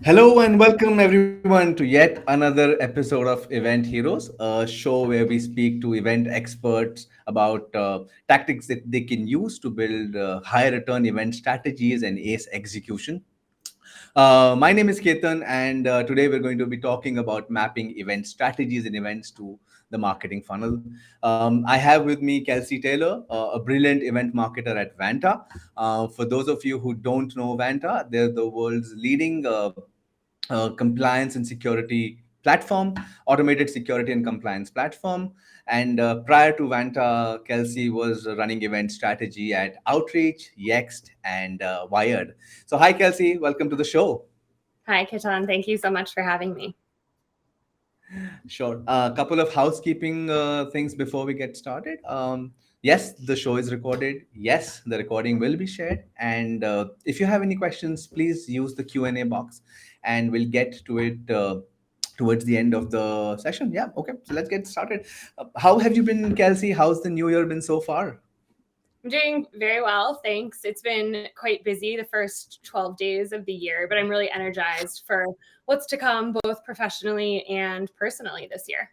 Hello and welcome everyone to yet another episode of Event Heroes, a show where we speak to event experts about tactics that they can use to build high return event strategies and ace execution. My name is Ketan, and today we're going to be talking about mapping event strategies and events to the marketing funnel. I have with me Kelsey Taylor, a brilliant event marketer at Vanta. For those of you who don't know Vanta, they're the world's leading compliance and security platform, automated security and compliance platform. And prior to Vanta, Kelsey was running event strategy at Outreach, Yext, and Wired. So, hi, Kelsey. Welcome to the show. Hi, Ketan. Thank you so much for having me. Sure. A couple of housekeeping things before we get started. Yes, the show is recorded. Yes, the recording will be shared. And if you have any questions, please use the Q&A box and we'll get to it towards the end of the session. Yeah, okay. So let's get started. How have you been, Kelsey? How's the new year been so far? I'm doing very well, thanks. It's been quite busy the first 12 days of the year, but I'm really energized for what's to come, both professionally and personally this year.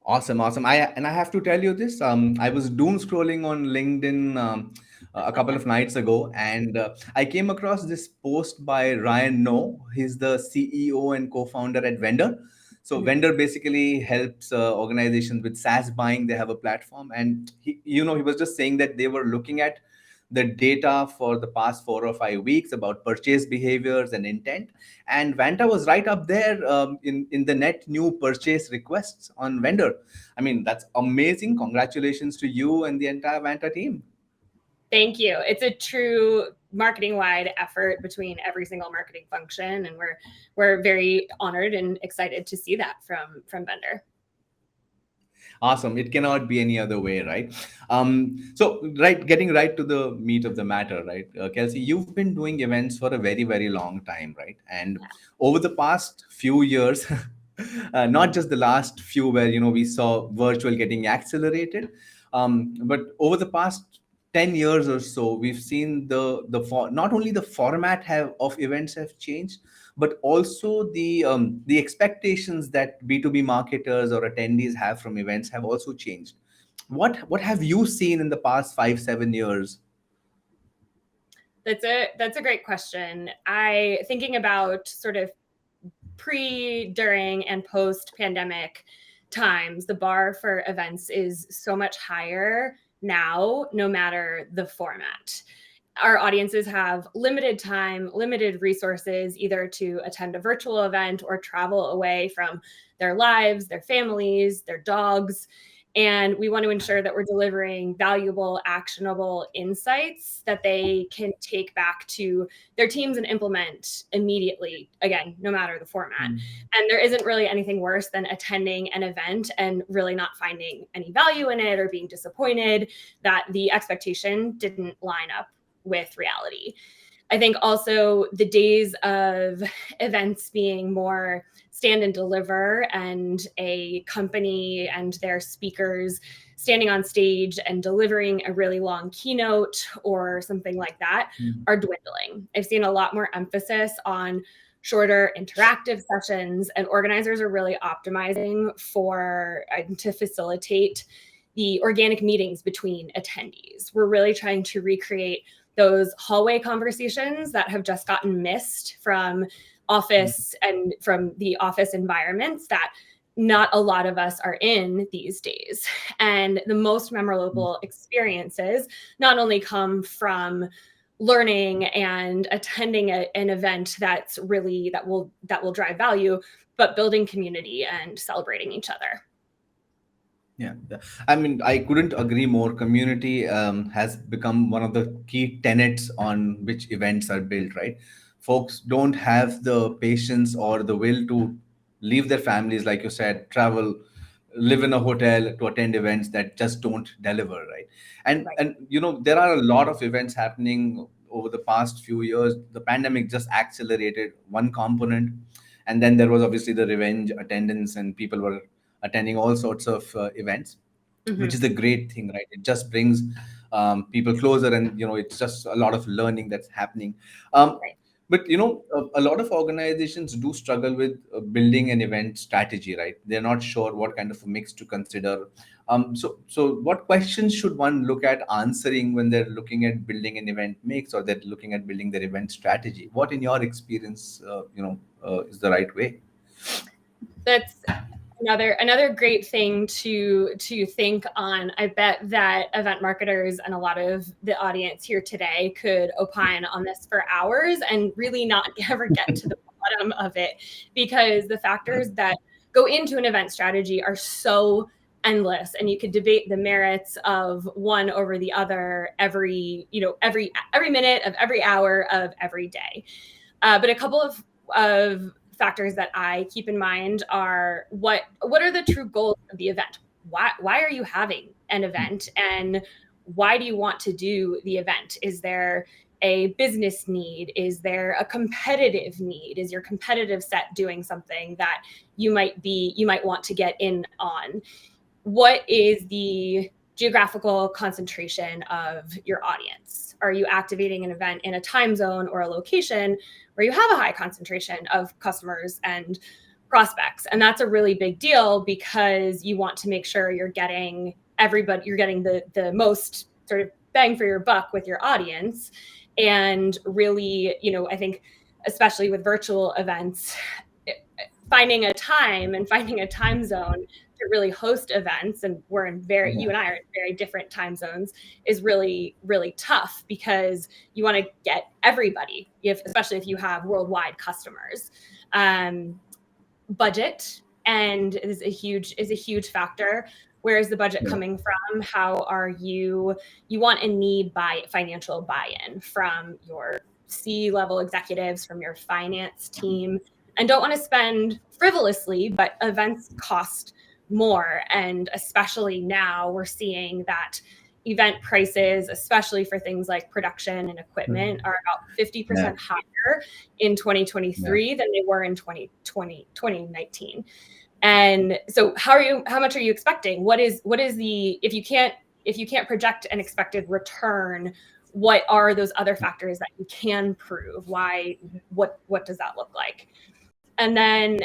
Awesome, awesome. I have to tell you this. I was doom scrolling on LinkedIn a couple of nights ago, and I came across this post by Ryan No. He's the CEO and co-founder at Vendor. So Mhm. Vendor basically helps organizations with SaaS buying. They have a platform, and he was just saying that they were looking at the data for the past 4 or 5 weeks about purchase behaviors and intent, and Vanta was right up there in the net new purchase requests on Vendor. I mean, that's amazing. Congratulations to you and the entire Vanta team. Thank you. It's a true marketing-wide effort between every single marketing function, and we're very honored and excited to see that from Vendor. Awesome. It cannot be any other way, right? Getting right to the meat of the matter, right? Kelsey, you've been doing events for a very, very long time, right? And over the past few years, not just the last few where, we saw virtual getting accelerated, but over the past 10 years or so, we've seen not only the format of events have changed, but also the expectations that B2B marketers or attendees have from events have also changed. What have you seen in the past 5 7 years? That's a great question. I thinking about sort of pre, during, and post pandemic times, the bar for events is so much higher now, no matter the format. Our audiences have limited time, limited resources, either to attend a virtual event or travel away from their lives, their families, their dogs. And we want to ensure that we're delivering valuable, actionable insights that they can take back to their teams and implement immediately, again, no matter the format. And there isn't really anything worse than attending an event and really not finding any value in it or being disappointed that the expectation didn't line up with reality. I think also the days of events being more stand and deliver, and a company and their speakers standing on stage and delivering a really long keynote or something like that are dwindling. I've seen a lot more emphasis on shorter interactive sessions, and organizers are really optimizing for to facilitate the organic meetings between attendees. We're really trying to recreate those hallway conversations that have just gotten missed from office and from the office environments that not a lot of us are in these days. And the most memorable experiences not only come from learning and attending an event that will drive value, but building community and celebrating each other. Yeah, I mean, I couldn't agree more. Community has become one of the key tenets on which events are built, right? Folks don't have the patience or the will to leave their families, like you said, travel, live in a hotel to attend events that just don't deliver, right? And Right. and there are a lot of events happening over the past few years. The pandemic just accelerated one component, and then there was obviously the revenge attendance, and people were attending all sorts of events, which Mhm. is a great thing, right? It just brings people closer, and it's just a lot of learning that's happening. Um, Right. But a lot of organizations do struggle with building an event strategy, right? They're not sure what kind of a mix to consider. So what questions should one look at answering when they're looking at building an event mix, or they're looking at building their event strategy? What, in your experience, is the right way? That's another great thing to think on. I bet that event marketers and a lot of the audience here today could opine on this for hours and really not ever get to the bottom of it, because the factors that go into an event strategy are so endless, and you could debate the merits of one over the other every minute of every hour of every day. But a couple of factors that I keep in mind are what are the true goals of the event? Why are you having an event, and why do you want to do the event? Is there a business need? Is there a competitive need? Is your competitive set doing something that you might want to get in on? What is the geographical concentration of your audience? Are you activating an event in a time zone or a location where you have a high concentration of customers and prospects? And that's a really big deal, because you want to make sure you're getting the most sort of bang for your buck with your audience. And really, I think especially with virtual events, finding a time and finding a time zone to really host events, and you and I are in very different time zones, is really, really tough, because you want to get everybody, especially if you have worldwide customers. Budget and is a huge factor. Where is the budget coming from? How are you want and need financial buy-in from your C-level executives, from your finance team, and don't want to spend frivolously, but events cost more. And especially now, we're seeing that event prices, especially for things like production and equipment, are about 50% higher in 2023 than they were in 2019. And so how much are you expecting? What is the, if you can't project an expected return, what are those other factors that you can prove? What does that look like? And then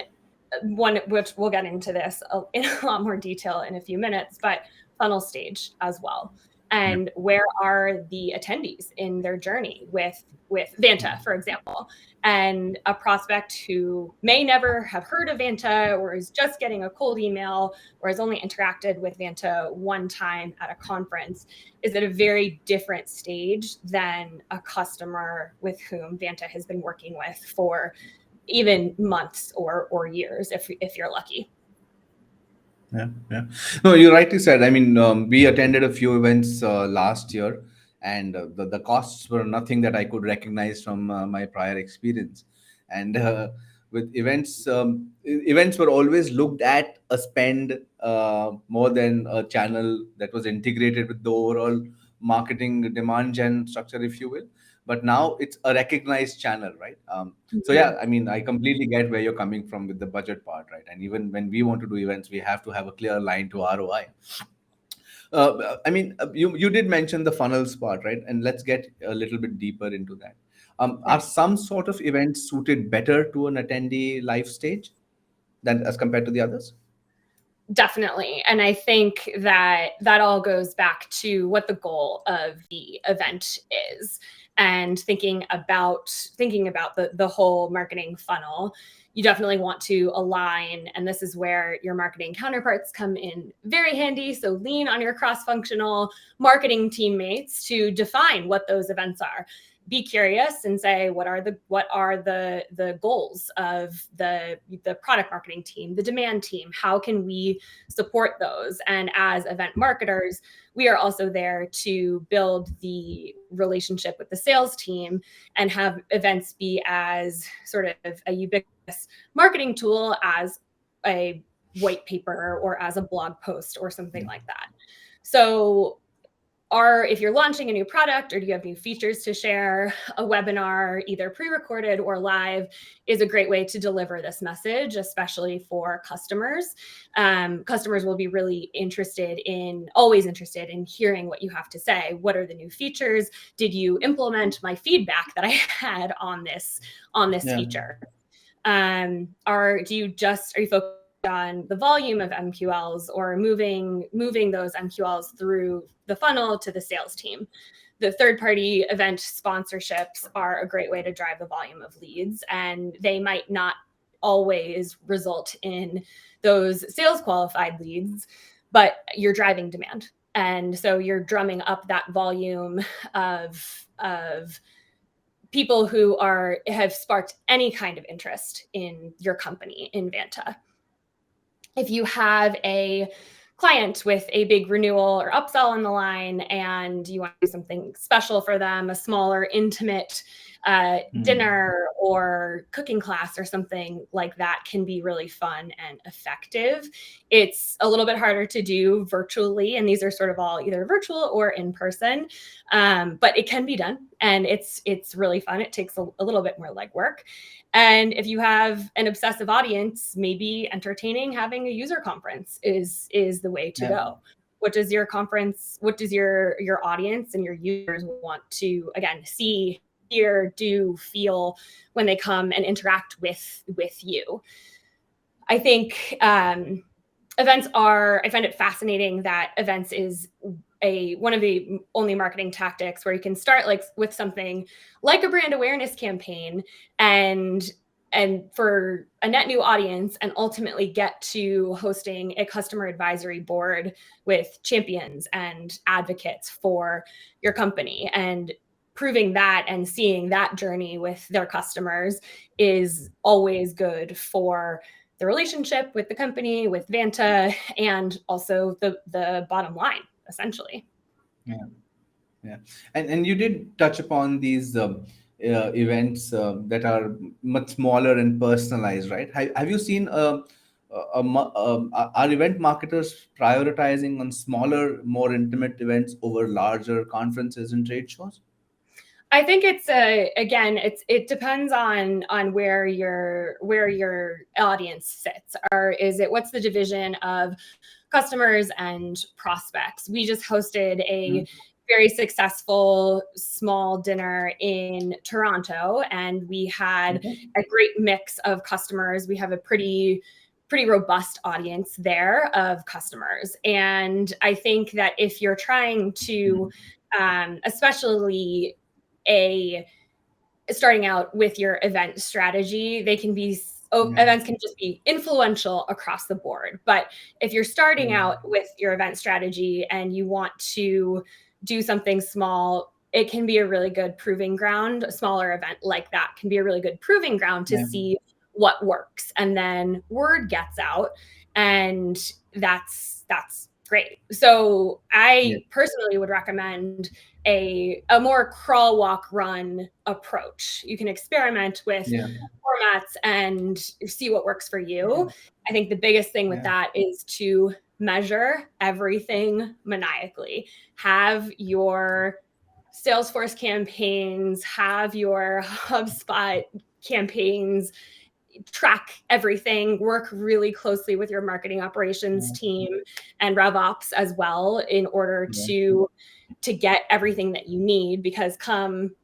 one, which we'll get into this in a lot more detail in a few minutes, but funnel stage as well. And where are the attendees in their journey with Vanta, for example? And a prospect who may never have heard of Vanta, or is just getting a cold email, or has only interacted with Vanta one time at a conference, is at a very different stage than a customer with whom Vanta has been working with for even months or years, if you're lucky. Yeah. No, you rightly said. I mean, we attended a few events last year, and the costs were nothing that I could recognize from my prior experience. And with events, events were always looked at a spend more than a channel that was integrated with the overall marketing demand gen structure, if you will. But now it's a recognized channel, right? So yeah, I mean, I completely get where you're coming from with the budget part, right? And even when we want to do events, we have to have a clear line to ROI. I mean, you did mention the funnels part, right? And let's get a little bit deeper into that. Are some sort of events suited better to an attendee life stage than as compared to the others? Definitely. And I think that all goes back to what the goal of the event is, and thinking about the whole marketing funnel. You definitely want to align, and this is where your marketing counterparts come in very handy. So lean on your cross-functional marketing teammates to define what those events are. Be curious and say, what are the goals of the product marketing team, the demand team? How can we support those? And as event marketers, we are also there to build the relationship with the sales team and have events be as sort of a ubiquitous marketing tool as a white paper or as a blog post or something like that. So if you're launching a new product or do you have new features to share, a webinar, either pre-recorded or live, is a great way to deliver this message, especially for customers. Customers will be really always interested in hearing what you have to say. What are the new features? Did you implement my feedback that I had on this feature? Are you focused on the volume of MQLs or moving those MQLs through the funnel to the sales team? The third-party event sponsorships are a great way to drive the volume of leads, and they might not always result in those sales qualified leads, but you're driving demand. And so you're drumming up that volume of people who have sparked any kind of interest in your company in Vanta. If you have a client with a big renewal or upsell on the line and you want to do something special for them, a smaller, intimate dinner or cooking class or something like that can be really fun and effective. It's a little bit harder to do virtually, and these are sort of all either virtual or in person, but it can be done, and it's really fun. It takes a little bit more legwork. And if you have an obsessive audience, maybe entertaining having a user conference is the way to go. What does your audience and your users want to, again, see, hear, do, feel when they come and interact with you? I think I find it fascinating that events is one of the only marketing tactics where you can start with something like a brand awareness campaign and for a net new audience, and ultimately get to hosting a customer advisory board with champions and advocates for your company, and proving that and seeing that journey with their customers is always good for the relationship with the company, with Vanta, and also the bottom line, essentially. Yeah. And you did touch upon these events that are much smaller and personalized, right? Have you seen are event marketers prioritizing on smaller, more intimate events over larger conferences and trade shows? I think it depends on where your audience sits. Or what's the division of customers and prospects? We just hosted a very successful small dinner in Toronto, and we had a great mix of customers. We have a pretty robust audience there of customers. And I think that if you're trying to, especially starting out with your event strategy, events can just be influential across the board. But if you're starting out with your event strategy and you want to do something small, it can be a really good proving ground. A smaller event like that can be a really good proving ground to see what works. And then word gets out, and that's great. So I personally would recommend a more crawl, walk, run approach. You can experiment with formats and see what works for you. I think the biggest thing with that is to measure everything maniacally. Have your Salesforce campaigns, have your HubSpot campaigns, track everything, work really closely with your marketing operations team and RevOps as well in order to get everything that you need, because come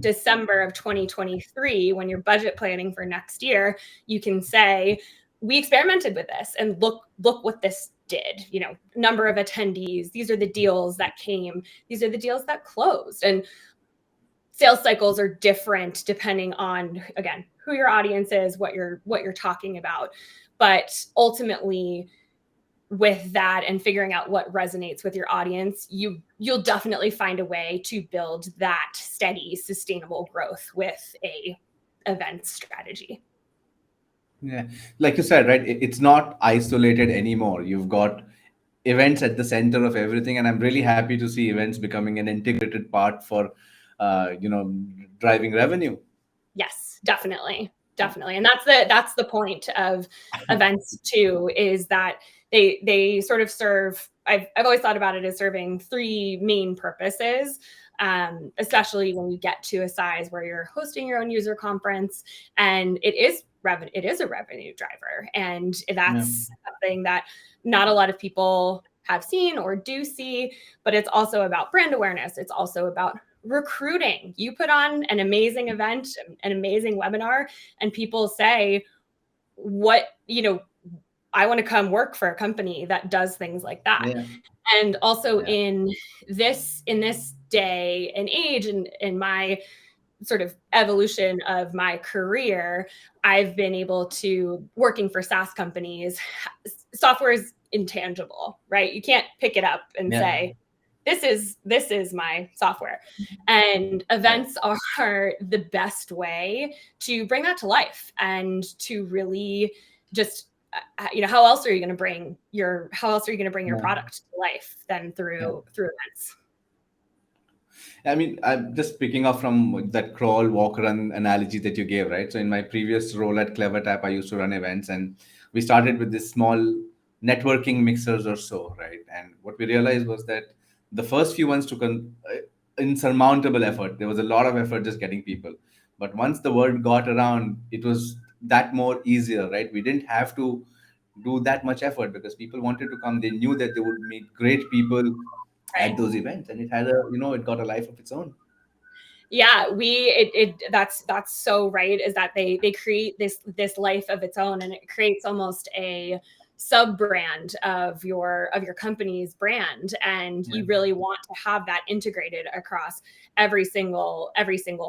December of 2023, when you're budget planning for next year, you can say, we experimented with this and look what this did. Number of attendees, these are the deals that came, these are the deals that closed. And sales cycles are different depending on, again, who your audience is, what you're talking about. But ultimately, with that and figuring out what resonates with your audience, you'll definitely find a way to build that steady, sustainable growth with a event strategy. Yeah, like you said, right? It's not isolated anymore. You've got events at the center of everything, and I'm really happy to see events becoming an integrated part for, driving revenue. Yes, definitely. definitely. And that's the point of events too, is that they sort of serve, I've always thought about it as serving three main purposes. Especially when you get to a size where you're hosting your own user conference, and it is a revenue driver. And Yeah. that's something that not a lot of people have seen or do see, but it's also about brand awareness. It's also about recruiting. You put on an amazing event, an amazing webinar, and people say, I want to come work for a company that does things like that. Yeah. And also Yeah. in this day and age, and in my sort of evolution of my career, I've been able to, working for SaaS companies, software is intangible, right? You can't pick it up and Yeah. say, this is my software. And Right. events are the best way to bring that to life, and to really just how else are you going to bring your Yeah. product to life than Yeah. through events? I mean, I'm just picking up from that crawl, walk, run analogy that you gave, right? So in my previous role at CleverTap, I used to run events, and we started with this small networking mixers or so, right? And what we realized was that the first few ones took an insurmountable effort. There was a lot of effort just getting people, but once the word got around, it was that more easier, right? We didn't have to do that much effort because people wanted to come. They knew that they would meet great people at Right. those events, and it had a, it got a life of its own. Yeah, that's so right, is that they create this life of its own, and it creates almost a sub brand of your company's brand, and Yeah. you really want to have that integrated across every single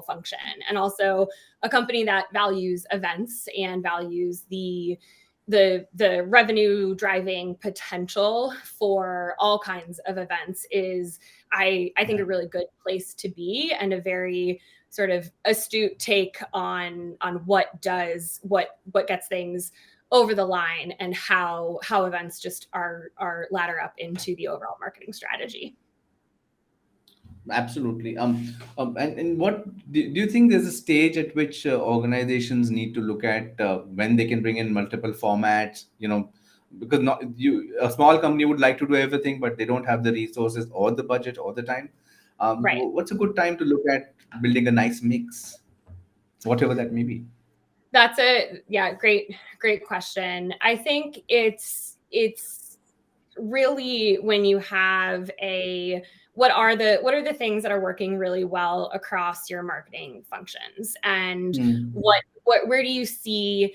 function. And also a company that values events and values the revenue driving potential for all kinds of events is, I think, Yeah. a really good place to be, and a very sort of astute take on what gets things over the line, and how events just are ladder up into the overall marketing strategy. Absolutely. And what do you think there's a stage at which organizations need to look at when they can bring in multiple formats? Because not a small company would like to do everything, but they don't have the resources or the budget or the time. Right. What's a good time to look at building a nice mix, whatever that may be? That's a yeah, great question. I think it's really when you have a what are the things that are working really well across your marketing functions, and Hmm. where do you see,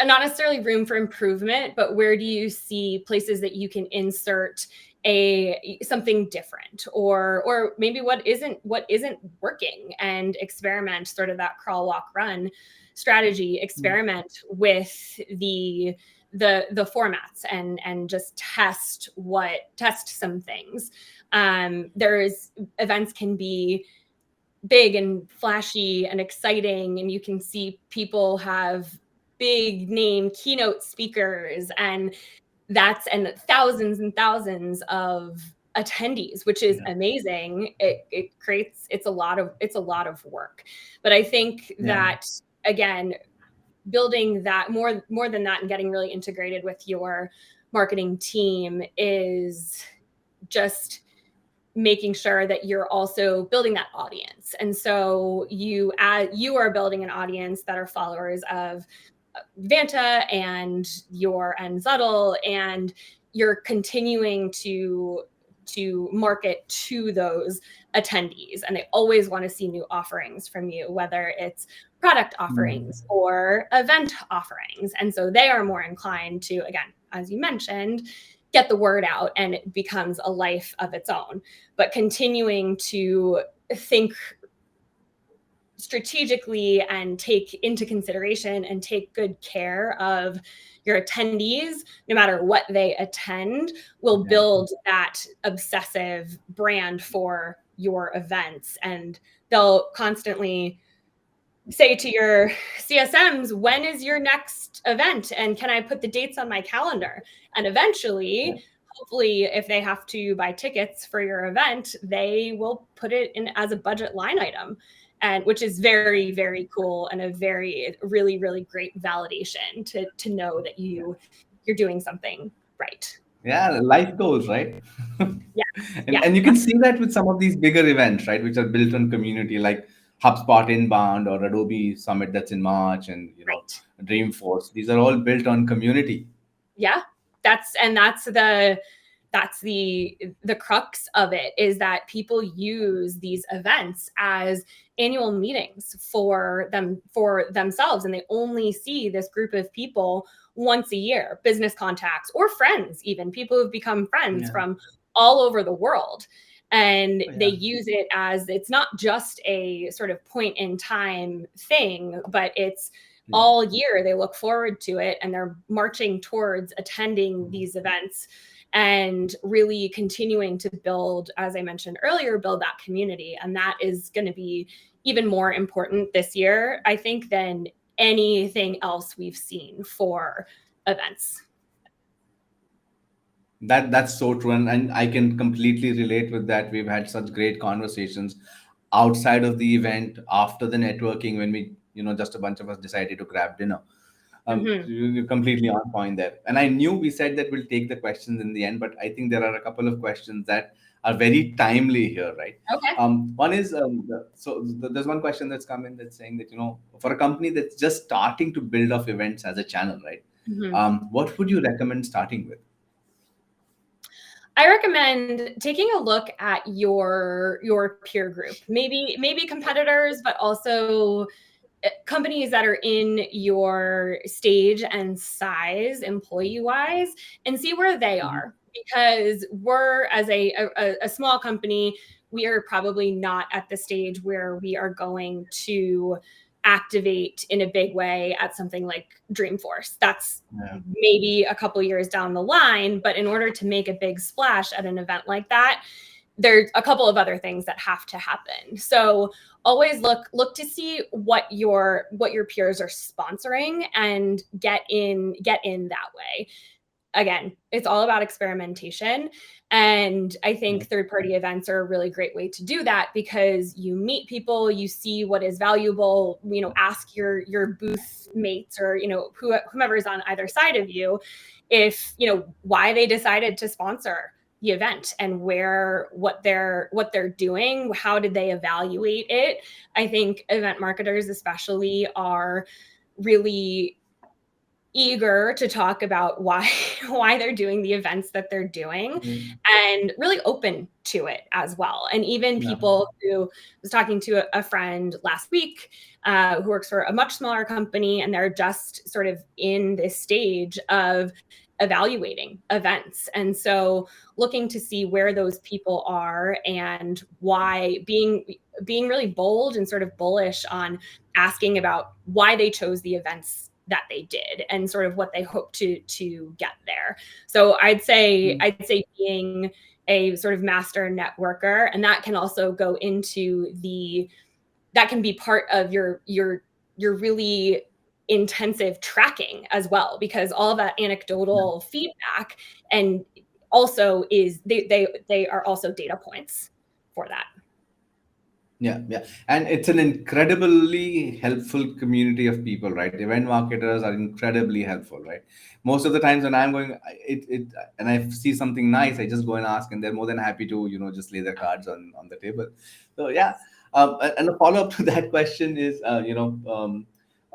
not necessarily room for improvement, but where do you see places that you can insert a something different, or maybe what isn't working, and experiment, sort of that crawl walk run strategy, experiment with the formats, and just test some things. There's Events can be big and flashy and exciting, and you can see people have big name keynote speakers, and thousands and thousands of attendees, which is Yeah. amazing. It's a lot of work, but I think Yeah. that, again, building that more than that, and getting really integrated with your marketing team, is just making sure that you're also building that audience. And so you are building an audience that are followers of Vanta and Zuddl, and you're continuing to market to those attendees, and they always want to see new offerings from you, whether it's product offerings Hmm. or event offerings. And so they are more inclined to, again, as you mentioned, get the word out, and it becomes a life of its own. But continuing to think strategically, and take into consideration and take good care of your attendees, no matter what they attend, will Yeah. build that obsessive brand for your events. And they'll constantly say to your CSMs, when is your next event? And can I put the dates on my calendar? And Yeah. eventually, hopefully, if they have to buy tickets for your event, they will put it in as a budget line item. and which is very, very cool and a very, really, really great validation to know that you're doing something right. Yeah, life goals, right? Yeah. and Yeah. and you can see that with some of these bigger events, right, which are built on community, like HubSpot Inbound or Adobe Summit that's in March, and Right. Dreamforce. These are all built on community. Yeah. That's the crux of it, is that people use these events as annual meetings for themselves, and they only see this group of people once a year, business contacts or friends, even people who've become friends Yeah. from all over the world. And they Yeah. use it as, it's not just a sort of point in time thing, but it's Yeah. all year they look forward to it, and they're marching towards attending these events and really continuing to build, as I mentioned earlier, build that community. And that is going to be even more important this year, I think, than anything else we've seen for events. That's so true, and I can completely relate with that. We've had such great conversations outside of the event, after the networking, when we, just a bunch of us decided to grab dinner. Mm-hmm. You're completely on point there. And I knew we said that we'll take the questions in the end, but I think there are a couple of questions that are very timely here, right? Okay. One is, there's one question that's come in that's saying that, for a company that's just starting to build off events as a channel, right? Mm-hmm. What would you recommend starting with? I recommend taking a look at your peer group, maybe competitors, but also companies that are in your stage and size, employee wise, and see where they Mhm. are. Because we're, as a small company, we are probably not at the stage where we are going to activate in a big way at something like Dreamforce. That's Yeah. maybe a couple years down the line, but in order to make a big splash at an event like that, there's a couple of other things that have to happen. So always look to see what your peers are sponsoring, and get in that way. Again, it's all about experimentation. And I Yeah. think third party events are a really great way to do that, because you meet people, you see what is valuable, ask your booth mates, or, whomever is on either side of you, if, why they decided to sponsor the event, and what they're doing, how did they evaluate it. I think event marketers especially are really eager to talk about why why they're doing the events that they're doing, Yeah. and really open to it as well. And even Yeah. people who, was talking to a friend last week, who works for a much smaller company, and they're just sort of in this stage of evaluating events, and so looking to see where those people are, and why, being really bold and sort of bullish on asking about why they chose the events that they did, and sort of what they hope to get there. So I'd say being a sort of master networker, and that can also go into that can be part of your really intensive tracking as well, because all of that anecdotal feedback, and also is they are also data points for that. Yeah, yeah, and it's an incredibly helpful community of people, right? Event marketers are incredibly helpful, right? Most of the times when I'm going, and I see something nice, I just go and ask, and they're more than happy to, just lay their cards on the table. So yeah, and a follow up to that question is,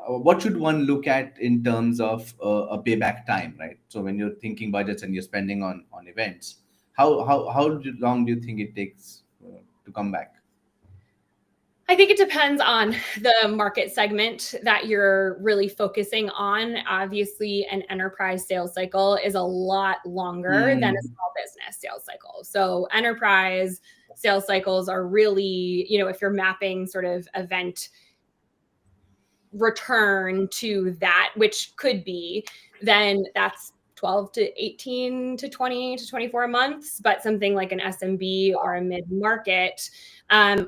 what should one look at in terms of a payback time, right? So when you're thinking budgets and you're spending on events, how long do you think it takes to come back? I think it depends on the market segment that you're really focusing on. Obviously, an enterprise sales cycle is a lot longer than a Mm, small business sales cycle. So, enterprise sales cycles are really, if you're mapping sort of event return to that, which could be, then that's 12 to 18 to 20 to 24 months. But something like an SMB or a mid market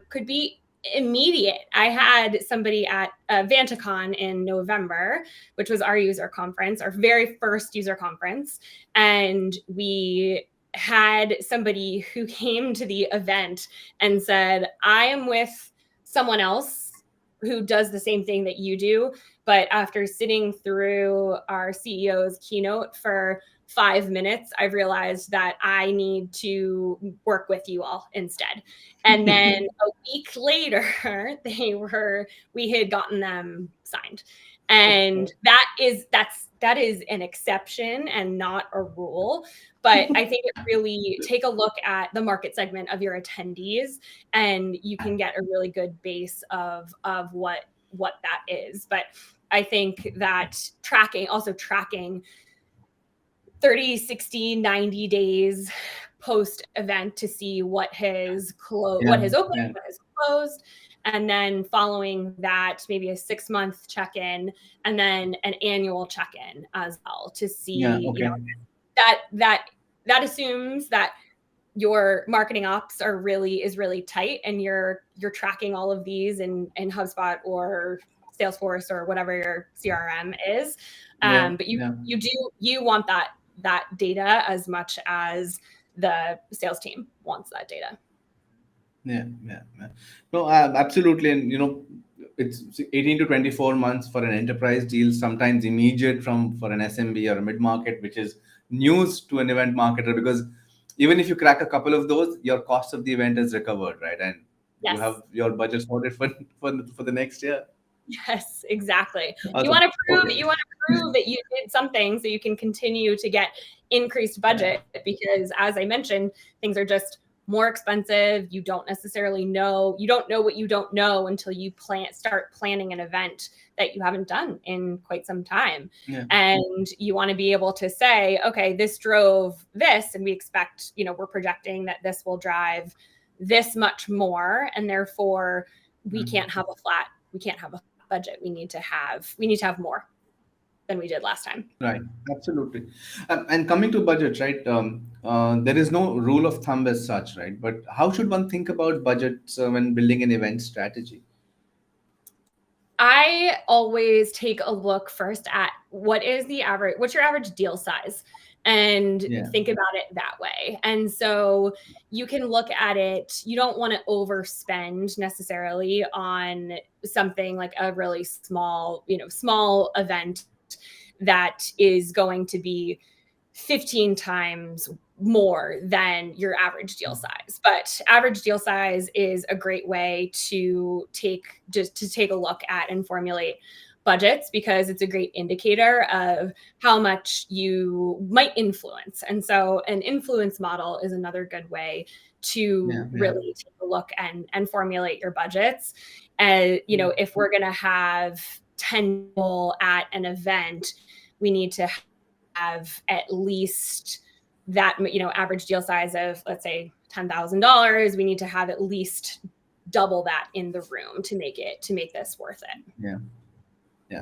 could be immediate. I had somebody at VantaCon in November, which was our user conference, our very first user conference. And we had somebody who came to the event and said, I am with someone else who does the same thing that you do. But after sitting through our CEO's keynote for 5 minutes, I've realized that I need to work with you all instead. And then a week later, we had gotten them signed. And that is an exception and not a rule. But I think it really take a look at the market segment of your attendees, and you can get a really good base of what that is. But I think that tracking 30, 60, 90 days post event to see what has closed, what has opened, what has closed, and then following that, maybe a 6-month check-in, and then an annual check-in as well to see, that assumes that your marketing ops is really tight, and you're tracking all of these in HubSpot or Salesforce or whatever your CRM is. But you want that data as much as the sales team wants that data. Yeah. No, absolutely. And, it's 18 to 24 months for an enterprise deal, sometimes immediate for an SMB or a mid-market, which is news to an event marketer, because even if you crack a couple of those, your cost of the event is recovered, right? And you have your budget sorted for the next year. Yes, exactly. Awesome. You want to prove that you did something so you can continue to get increased budget, because as I mentioned, things are just more expensive. You don't necessarily know. You don't know what you don't know until you start planning an event that you haven't done in quite some time. And you want to be able to say, okay, this drove this, and we expect, we're projecting that this will drive this much more, and therefore we can't have a budget. We need to have more than we did last time. Right, absolutely. And coming to budget, right? There is no rule of thumb as such, right? But how should one think about budgets when building an event strategy? I always take a look first at what's your average deal size, and think about it that way. And so you can look at it. You don't want to overspend necessarily on something like a really small event that is going to be 15 times more than your average deal size. But average deal size is a great way to take a look at and formulate budgets, because it's a great indicator of how much you might influence. And so an influence model is another good way to really take a look and formulate your budgets. And, if we're going to have 10 people at an event, we need to have at least that, average deal size of, let's say, $10,000. We need to have at least double that in the room to make this worth it.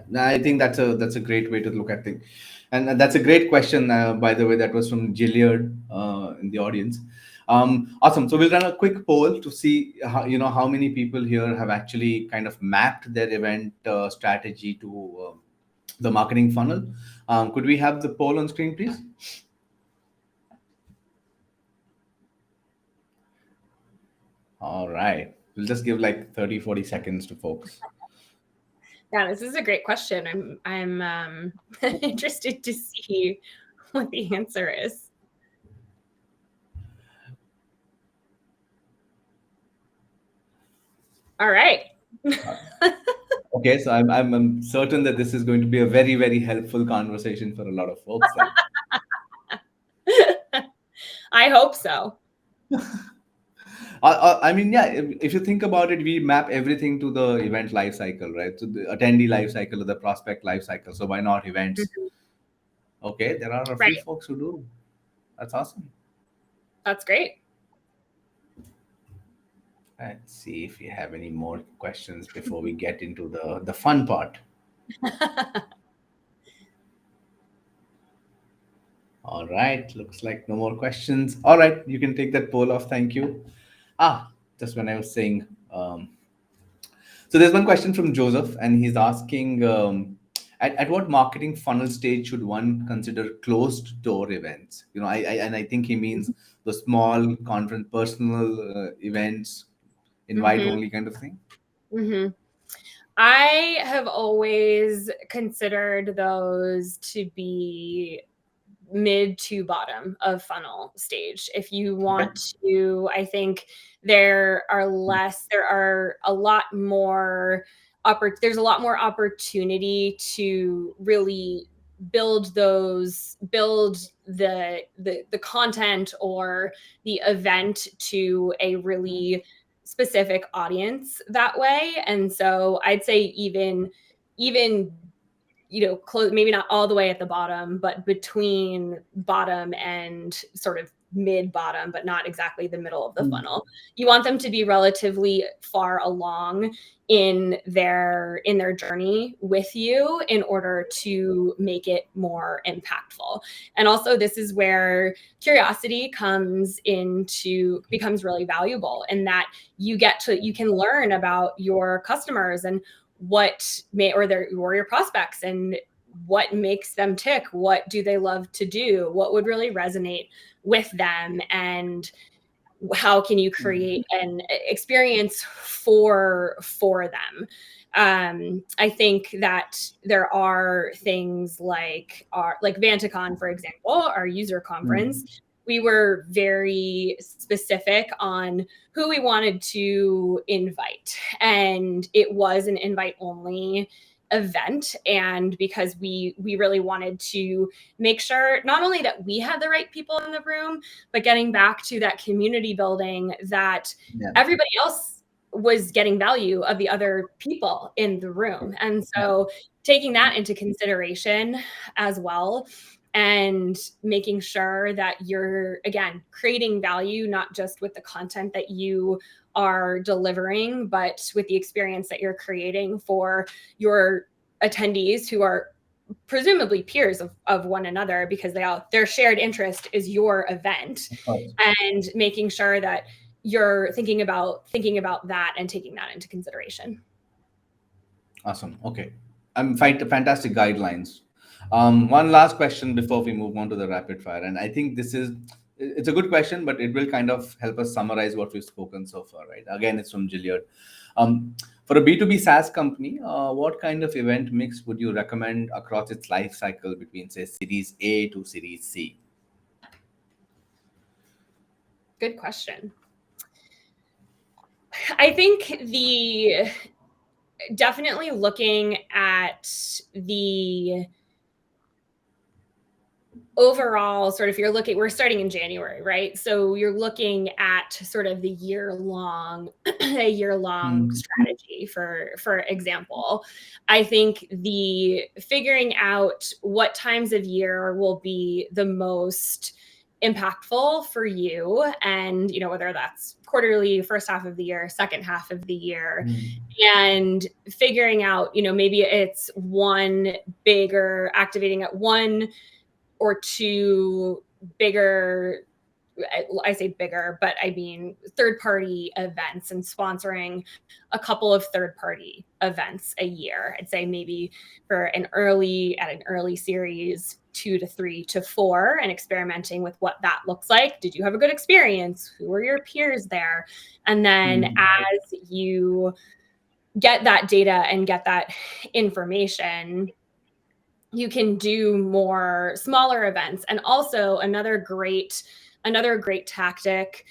No, I think that's a great way to look at things, and that's a great question. By the way, that was from Gilliard in the audience. Awesome. So we'll run a quick poll to see how many people here have actually kind of mapped their event strategy to the marketing funnel. Could we have the poll on screen, please? All right. We'll just give like 30-40 seconds to folks. Yeah, this is a great question. I'm interested to see what the answer is. All right. Okay, so I'm certain that this is going to be a very, very helpful conversation for a lot of folks. I hope so. I mean, if you think about it, we map everything to the event life cycle, right? So the attendee life cycle or the prospect life cycle. So why not events? Okay, there are a few folks who do. That's awesome. That's great. Let's see if we have any more questions before we get into the fun part. All right, looks like no more questions. All right, you can take that poll off. Thank you. Just when I was saying, so there's one question from Joseph, and he's asking, at what marketing funnel stage should one consider closed door events? I think he means the small conference, personal events, invite only kind of thing. Mm-hmm. I have always considered those to be mid to bottom of funnel stage. If you Okay. want to, I think there are a lot more there's a lot more opportunity to really build the content or the event to a really specific audience that way. And so I'd say even close, maybe not all the way at the bottom, but between bottom and sort of mid bottom, but not exactly the middle of the funnel. You want them to be relatively far along in their journey with you in order to make it more impactful. And also, this is where curiosity becomes really valuable, in that you can learn about your customers and or your prospects, and what makes them tick, what do they love to do, what would really resonate with them, and how can you create an experience for them. I think that there are things like VantaCon, for example, our user conference. We were very specific on who we wanted to invite, and it was an invite only event. And because we really wanted to make sure not only that we had the right people in the room, but getting back to that community building, that Yeah. everybody else was getting value of the other people in the room. And so taking that into consideration as well, and making sure that you're, again, creating value, not just with the content that you are delivering, but with the experience that you're creating for your attendees, who are presumably peers of one another, because their shared interest is your event. Of course. And making sure that you're thinking about that and taking that into consideration. Awesome. Okay. Fantastic guidelines. One last question before we move on to the rapid fire, and I think it's a good question, but it will kind of help us summarize what we've spoken so far, right? Again, it's from Gilliard. For a B2B SaaS company, what kind of event mix would you recommend across its life cycle between, say, Series A to Series C? Good question. I think definitely looking at the overall sort of, we're starting in January, right? So you're looking at sort of the a year long strategy, for example. I think the figuring out what times of year will be the most impactful for you, and whether that's quarterly, first half of the year, second half of the year, and figuring out, maybe it's activating at one or two bigger, I say bigger, but I mean third-party events, and sponsoring a couple of third-party events a year. I'd say maybe at an early series, 2 to 3 to 4, and experimenting with what that looks like. Did you have a good experience? Who were your peers there? And then as you get that data and get that information, you can do more smaller events. And also another great tactic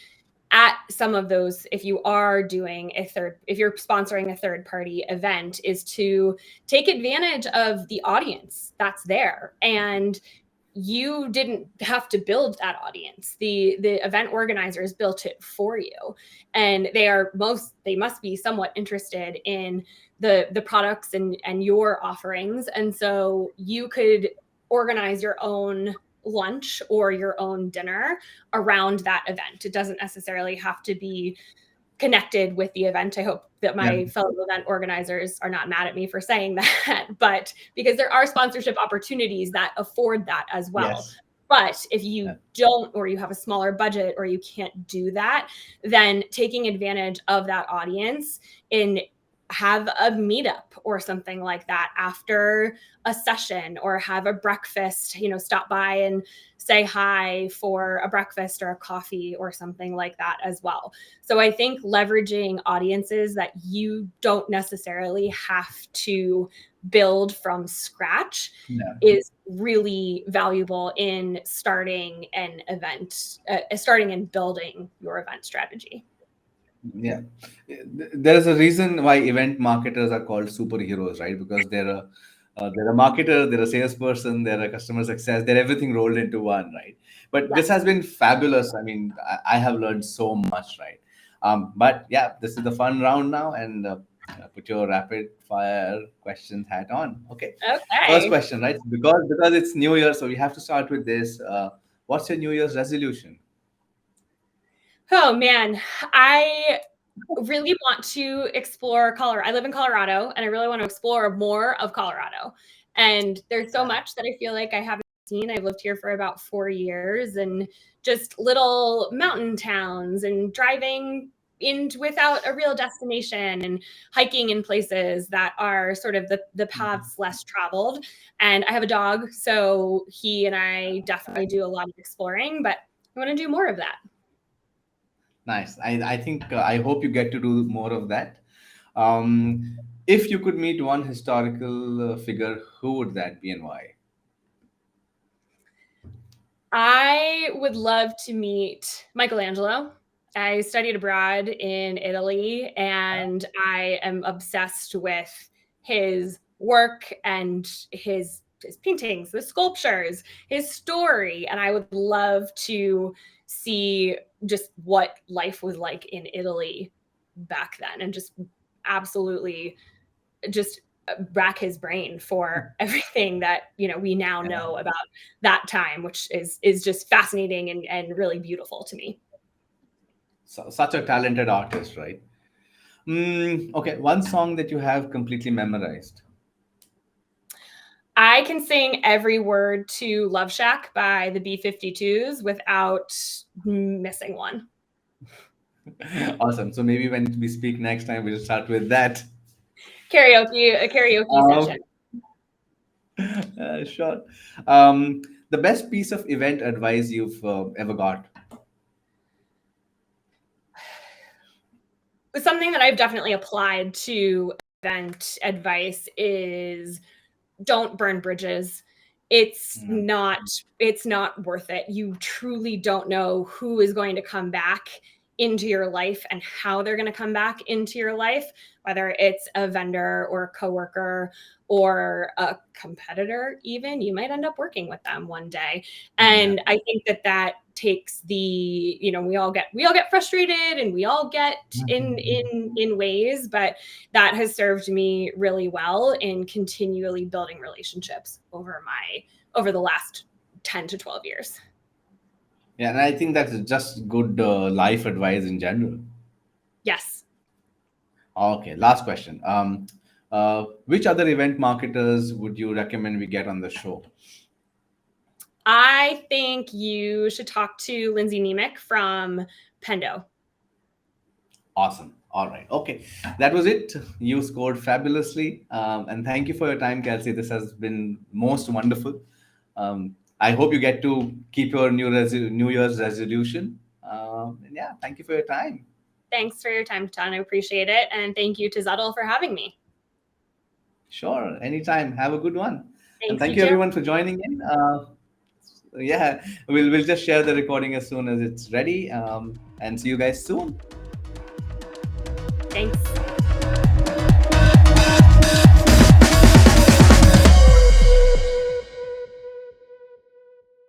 at some of those, if you're sponsoring a third party event, is to take advantage of the audience that's there. And you didn't have to build that audience. The event organizers built it for you, and they must be somewhat interested in the products and your offerings. And so you could organize your own lunch or your own dinner around that event. It doesn't necessarily have to be connected with the event. I hope that my fellow event organizers are not mad at me for saying that, but because there are sponsorship opportunities that afford that as well. Yes. But if you don't, or you have a smaller budget, or you can't do that, then taking advantage of that audience in have a meetup or something like that after a session, or have a breakfast, stop by and say hi for a breakfast or a coffee or something like that as well. So I think leveraging audiences that you don't necessarily have to build from scratch Yeah. is really valuable in starting an event, starting and building your event strategy. Yeah, there is a reason why event marketers are called superheroes, right? Because they're a marketer, they're a salesperson, they're a customer success, they're everything rolled into one, right? But this Yes. has been fabulous. I mean, I have learned so much, right? But yeah, this is the fun round now, and put your rapid fire questions hat on. Okay, first Okay. question, right? Because it's New Year, so we have to start with this. What's your New Year's resolution? Oh man, I really want to explore Colorado. I live in Colorado and I really want to explore more of Colorado. And there's so much that I feel like I haven't seen. I've lived here for about 4 years, and just little mountain towns and driving in without a real destination, and hiking in places that are sort of the paths less traveled. And I have a dog, so he and I definitely do a lot of exploring, but I want to do more of that. Nice. I think I hope you get to do more of that. If you could meet one historical figure, who would that be and why? I would love to meet Michelangelo. I studied abroad in Italy, and I am obsessed with his work and his paintings, the sculptures, his story, and I would love to see just what life was like in Italy back then, and just absolutely just rack his brain for everything that we now Yeah. know about that time, which is just fascinating and really beautiful to me. Such a talented artist, right? Okay, one song that you have completely memorized. I can sing every word to Love Shack by the B-52s without missing one. Awesome. So maybe when we speak next time, we'll start with that. A karaoke Um, session. sure. Um, the best piece of event advice you've ever got? Something that I've definitely applied to event advice is don't burn bridges. It's Mm, not it's not worth it. You truly don't know who is going to come back into your life and how they're going to come back into your life, whether it's a vendor or a coworker or a competitor. Even you might end up working with them one day. yeah. And I think that takes the, we all get frustrated, and we all get in ways, but that has served me really well in continually building relationships over the last 10 to 12 years. Yeah, and I think that's just good life advice in general. Yes. Okay, last question. Which other event marketers would you recommend we get on the show? I think you should talk to Lindsay Nemec from Pendo. Awesome. All right. Okay, that was it. You scored fabulously, and thank you for your time, Kelsey. This has been most wonderful. I hope you get to keep your New Year's resolution. And yeah, thank you for your time. Thanks for your time, Ton. I appreciate it. And thank you to Zuddl for having me. Sure, anytime. Have a good one, and Thanks, thank you you too. everyone for joining in. Yeah, we'll just share the recording as soon as it's ready, and see you guys soon. Thanks.